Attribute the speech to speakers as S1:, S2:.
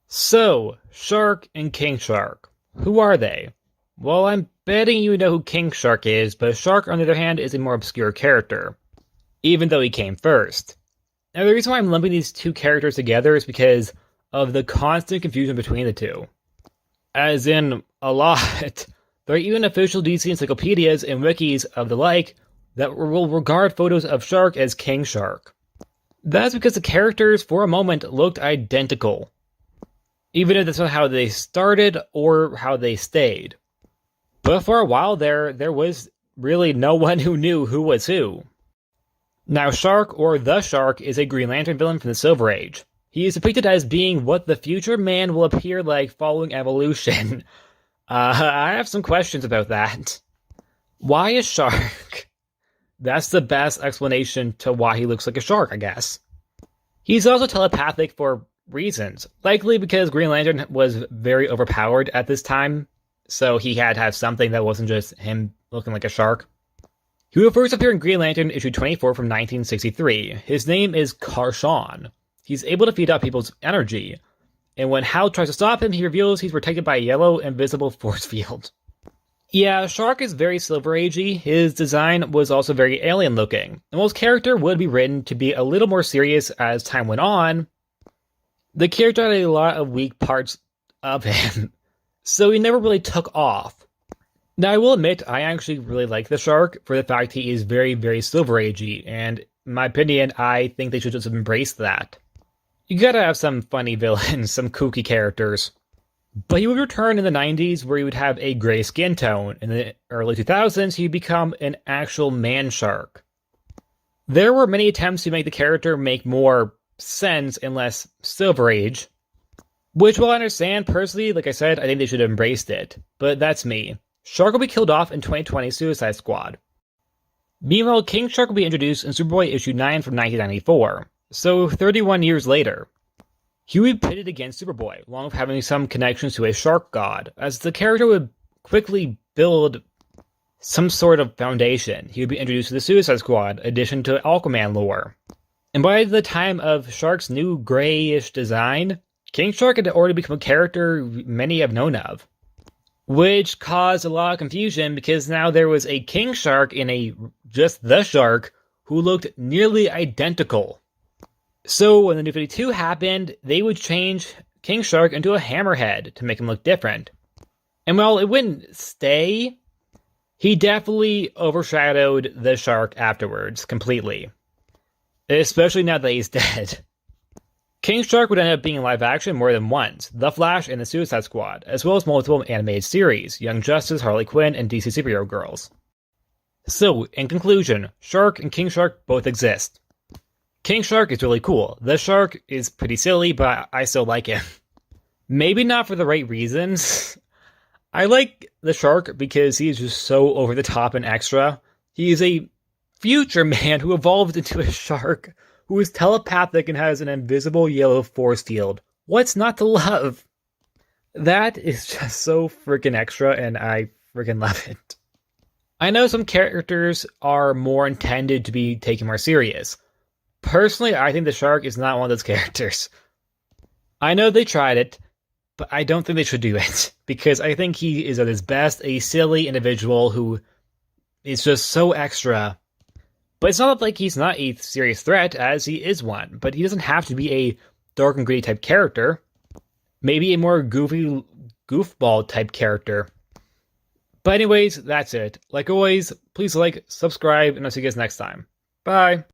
S1: So, Shark and King Shark. Who are they? Well, I'm betting you know who King Shark is, but Shark, on the other hand, is a more obscure character, even though he came first. Now, the reason why I'm lumping these two characters together is because of the constant confusion between the two. As in, a lot. There are even official DC encyclopedias and wikis of the like that will regard photos of Shark as King Shark. That's because the characters, for a moment, looked identical, even if that's not how they started or how they stayed. But for a while there was really no one who knew who was who. Now, Shark, or the Shark, is a Green Lantern villain from the Silver Age. He is depicted as being what the future man will appear like following evolution. I have some questions about that. Why a shark? That's the best explanation to why he looks like a shark, I guess. He's also telepathic for reasons. Likely because Green Lantern was very overpowered at this time, so he had to have something that wasn't just him looking like a shark. He will first appear in Green Lantern issue 24 from 1963. His name is Karshon. He's able to feed off people's energy, and when Hal tries to stop him, he reveals he's protected by a yellow, invisible force field. Yeah, Shark is very Silver Agey. His design was also very alien-looking, and while his character would be written to be a little more serious as time went on, the character had a lot of weak parts of him, so he never really took off. Now, I will admit, I actually really like the Shark for the fact he is very, very Silver Agey, and in my opinion, I think they should just embrace that. You gotta have some funny villains, some kooky characters. But he would return in the 90s where he would have a gray skin tone. In the early 2000s, he'd become an actual man shark. There were many attempts to make the character make more sense and less Silver Age, which, while I understand personally, like I said, I think they should have embraced it. But that's me. Shark will be killed off in 2020's Suicide Squad. Meanwhile, King Shark will be introduced in Superboy issue 9 from 1994. So 31 years later, he would be pitted against Superboy, along with having some connections to a shark god, as the character would quickly build some sort of foundation. He would be introduced to the Suicide Squad, addition to Aquaman lore. And by the time of Shark's new grayish design, King Shark had already become a character many have known of, which caused a lot of confusion because now there was a King Shark and just the Shark who looked nearly identical. So when the New 52 happened, they would change King Shark into a hammerhead to make him look different. And while it wouldn't stay, he definitely overshadowed the Shark afterwards, completely. Especially now that he's dead. King Shark would end up being in live action more than once, The Flash and the Suicide Squad, as well as multiple animated series, Young Justice, Harley Quinn, and DC Superhero Girls. So, in conclusion, Shark and King Shark both exist. King Shark is really cool. The Shark is pretty silly, but I still like him. Maybe not for the right reasons. I like the Shark because he is just so over the top and extra. He is a future man who evolved into a shark who is telepathic and has an invisible yellow force field. What's not to love? That is just so freaking extra, and I freaking love it. I know some characters are more intended to be taken more serious. Personally, I think the Shark is not one of those characters. I know they tried it, but I don't think they should do it, because I think he is at his best a silly individual who is just so extra. But it's not like he's not a serious threat, as he is one, but he doesn't have to be a dark and gritty type character. Maybe a more goofy, goofball type character. But anyways, that's it. Like always, please like, subscribe, and I'll see you guys next time. Bye!